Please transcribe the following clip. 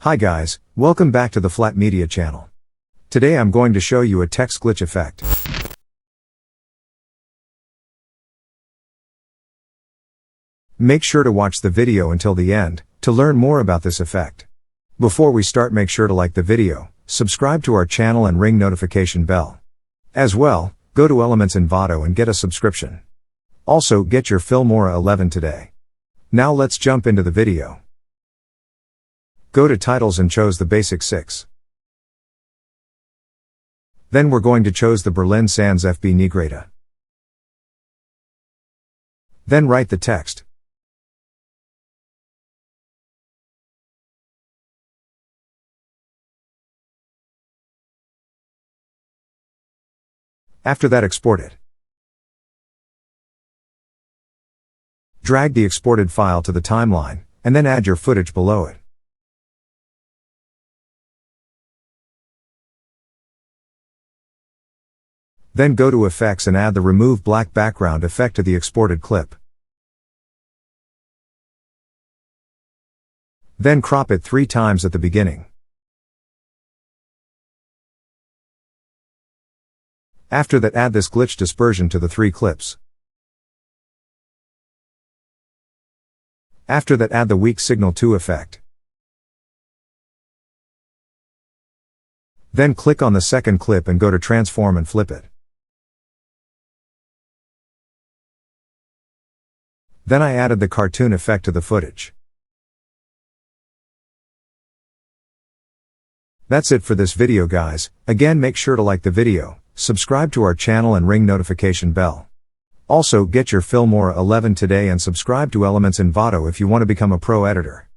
Hi guys, welcome back to the Flat Media channel. Today I'm going to show you a text glitch effect. Make sure to watch the video until the end to learn more about this effect. Before we start, make sure to like the video, subscribe to our channel and ring notification bell. As well, go to Elements Envato and get a subscription. Also, get your Filmora 11 today. Now let's jump into the video. Go to Titles and choose the basic 6. Then we're going to choose the Berlin Sans FB Negrita. Then write the text. After that, export it. Drag the exported file to the timeline, and then add your footage below it. Then go to Effects and add the Remove Black Background effect to the exported clip. Then crop it 3 times at the beginning. After that, add this glitch dispersion to the 3 clips. After that, add the Weak Signal 2 effect. Then click on the second clip and go to Transform and flip it. Then I added the cartoon effect to the footage. That's it for this video guys. Again, make sure to like the video, subscribe to our channel and ring notification bell. Also, get your Filmora 11 today and subscribe to Elements Envato if you want to become a pro editor.